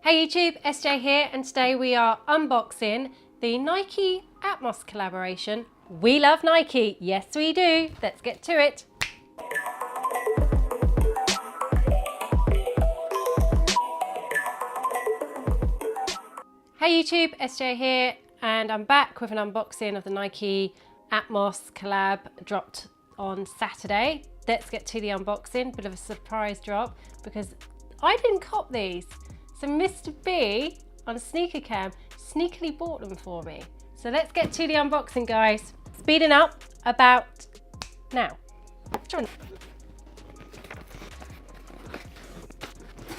Hey YouTube, SJ here, and today we are unboxing the Nike Atmos collaboration. We love Nike, yes we do. Let's get to it. Hey YouTube, SJ here, and I'm back with an unboxing of the Nike Atmos collab dropped on Saturday. Let's get to the unboxing, bit of a surprise drop because I didn't cop these. So Mr. B on Sneaker Cam sneakily bought them for me. So let's get to the unboxing, guys. Speeding up about now.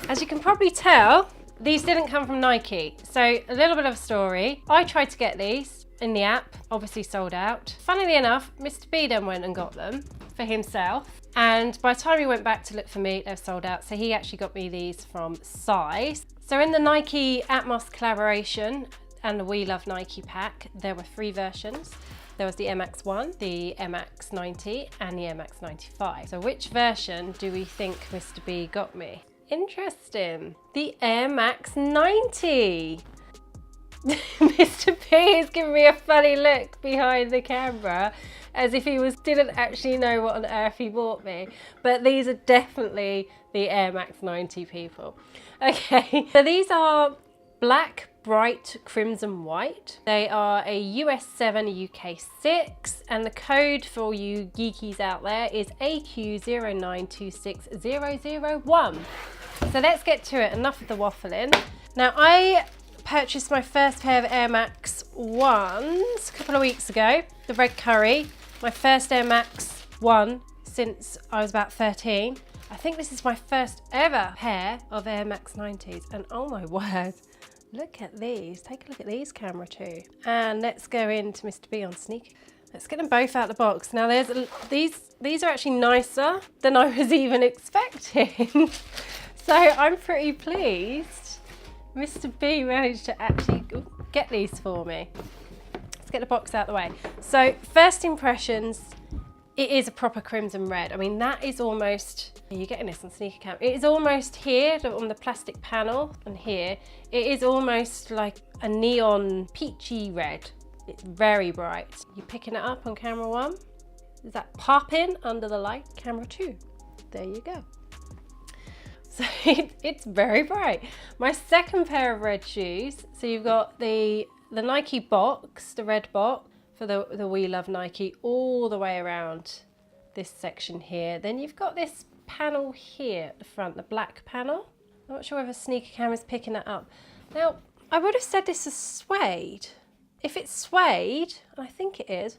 As you can probably tell, these didn't come from Nike. So a little bit of a story. I tried to get these in the app, obviously sold out. Funnily enough, Mr. B then went and got them for himself. And by the time he went back to look for me, they're sold out. So he actually got me these from Size. So in the Nike Atmos collaboration and the We Love Nike pack, there were 3 versions. There was the MX1, the MX90 and the MX95. So which version do we think Mr. B got me? Interesting. The Air Max 90. Mr. P is giving me a funny look behind the camera as if he didn't actually know what on earth he bought me. But these are definitely the Air Max 90 people. Okay, so these are black, bright, crimson, white. They are a US 7, UK 6, and the code for all you geekies out there is AQ0926001. So let's get to it, enough of the waffling. Now I purchased my first pair of Air Max 1s a couple of weeks ago, the red curry. My first Air Max 1 since I was about 13. I think this is my first ever pair of Air Max 90s, and oh my word, look at these. Take a look at these, camera too. And let's go into Mr. B on sneaker. Let's get them both out of the box. Now these are actually nicer than I was even expecting. So I'm pretty pleased Mr. B managed to actually get these for me. Let's get the box out of the way. So first impressions, it is a proper crimson red. I mean, that is almost, you're getting this on Sneaker Cam, it is almost here on the plastic panel and here, it is almost like a neon peachy red. It's very bright. You picking it up on camera 1? Is that popping under the light? Camera 2. There you go. So it's very bright. My second pair of red shoes, so you've got the Nike box, the red box for the We Love Nike all the way around this section here. Then you've got this panel here at the front, the black panel. I'm not sure whether Sneaker Cam is picking that up. Now, I would have said this is suede. If it's suede, and I think it is,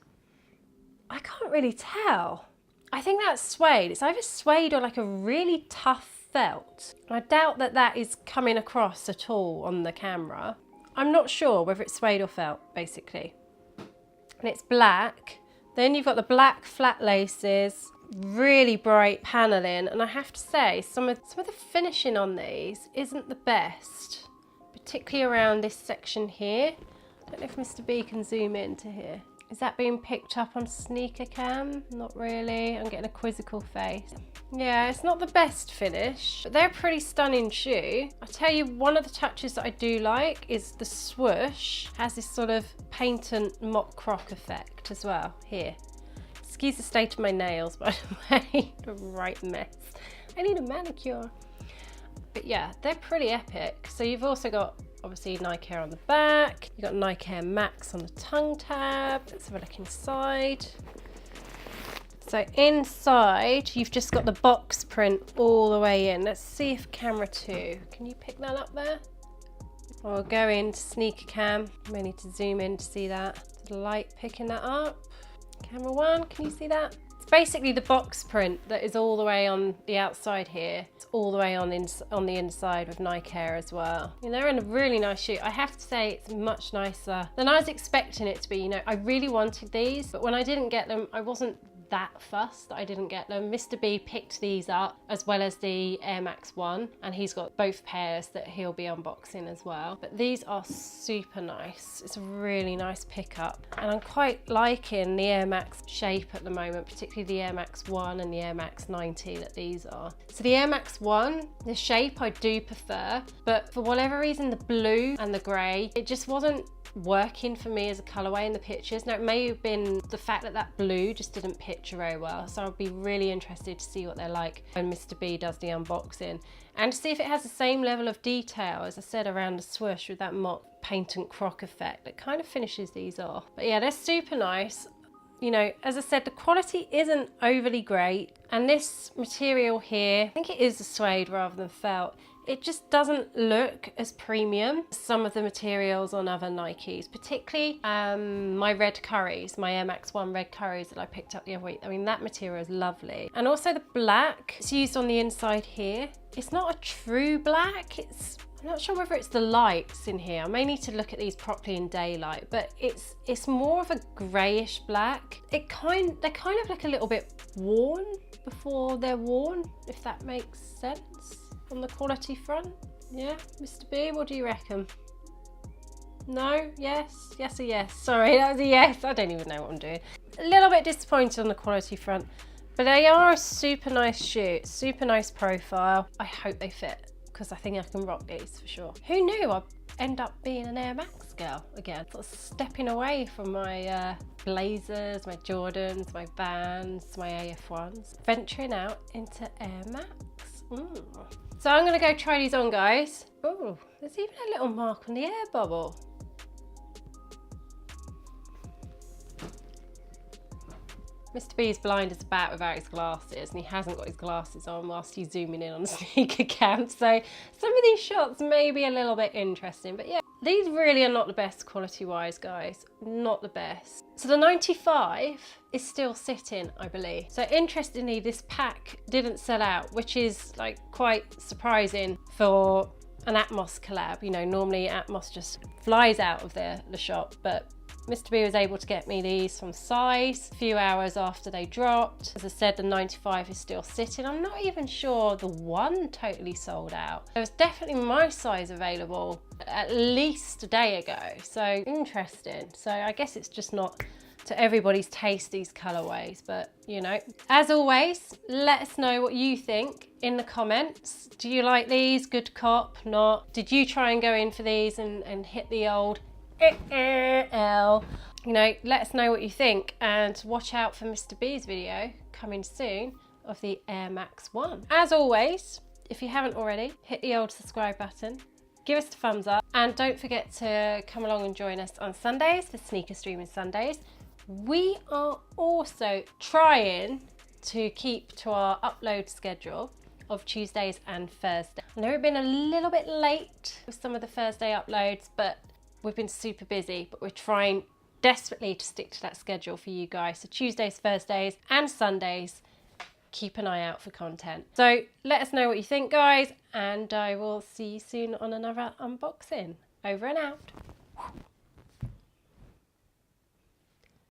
I can't really tell. I think that's suede. It's either suede or like a really tough felt. I doubt that that is coming across at all on the camera. I'm not sure whether it's suede or felt, basically. And it's black. Then you've got the black flat laces, really bright paneling, and I have to say some of the finishing on these isn't the best, particularly around this section here. I don't know if Mr. B can zoom into here. Is that being picked up on Sneaker Cam? Not really. I'm getting a quizzical face. Yeah, it's not the best finish, but they're a pretty stunning shoe. I tell you, one of the touches that I do like is the swoosh. Has this sort of patent mop croc effect as well here. Excuse the state of my nails, by the way. A right mess. I need a manicure. But yeah, they're pretty epic. So you've also got obviously Nike Air on the back. You've got Nike Air Max on the tongue tab. Let's have a look inside. So inside, you've just got the box print all the way in. Let's see if camera 2, can you pick that up there? Or go into Sneaker Cam. You may need to zoom in to see that. The light picking that up. Camera 1, can you see that? It's basically the box print that is all the way on the outside here. It's all the way on the inside with Nike Air as well. I mean, they're in a really nice shoe. I have to say it's much nicer than I was expecting it to be. You know, I really wanted these, but when I didn't get them, I wasn't that fussed that I didn't get them. Mr. B picked these up as well as the Air Max 1, and he's got both pairs that he'll be unboxing as well. But these are super nice. It's a really nice pickup, and I'm quite liking the Air Max shape at the moment, particularly the Air Max 1 and the Air Max 90 that these are. So the Air Max 1, the shape I do prefer, but for whatever reason the blue and the grey, it just wasn't working for me as a colourway in the pictures. Now it may have been the fact that that blue just didn't picture very well, so I'll be really interested to see what they're like when Mr. B does the unboxing, and to see if it has the same level of detail as I said around the swoosh with that mock paint and croc effect that kind of finishes these off. But yeah, they're super nice. You know, as I said, the quality isn't overly great, and this material here, I think it is a suede rather than felt. It just doesn't look as premium as some of the materials on other Nikes, particularly my red curries, my Air Max 1 red curries that I picked up the other week. I mean, that material is lovely. And also the black, it's used on the inside here. It's not a true black, I'm not sure whether it's the lights in here. I may need to look at these properly in daylight, but it's more of a greyish black. They're kind of like a little bit worn before they're worn, if that makes sense on the quality front. Yeah, Mr. B, what do you reckon? No? Yes? Yes or yes? Sorry, that was a yes. I don't even know what I'm doing. A little bit disappointed on the quality front, but they are a super nice shoe, super nice profile. I hope they fit, because I think I can rock these for sure. Who knew I'd end up being an Air Max girl again? Sort of stepping away from my Blazers, my Jordans, my Vans, my AF1s, venturing out into Air Max. So I'm gonna go try these on, guys. Oh, there's even a little mark on the air bubble. Mr. B is blind as a bat without his glasses, and he hasn't got his glasses on whilst he's zooming in on the sneaker cam. So some of these shots may be a little bit interesting, but yeah, these really are not the best quality-wise, guys. Not the best. So the 95 is still sitting, I believe. So interestingly, this pack didn't sell out, which is like quite surprising for an Atmos collab. You know, normally Atmos just flies out of the shop, but Mr. B was able to get me these from Size a few hours after they dropped. As I said, the 95 is still sitting. I'm not even sure the 1 totally sold out. There was definitely my size available at least a day ago. So interesting. So I guess it's just not to everybody's taste, these colorways, but you know. As always, let us know what you think in the comments. Do you like these? Good cop, not? Did you try and go in for these and hit the old L? You know, let us know what you think, and watch out for Mr. B's video coming soon of the Air Max 1. As always, if you haven't already, hit the old subscribe button, give us a thumbs up, and don't forget to come along and join us on Sundays for Sneaker Streaming Sundays. We are also trying to keep to our upload schedule of Tuesdays and Thursdays. I know we've been a little bit late with some of the Thursday uploads, but we've been super busy, but we're trying desperately to stick to that schedule for you guys. So Tuesdays, Thursdays and Sundays, keep an eye out for content. So let us know what you think, guys, and I will see you soon on another unboxing. Over and out.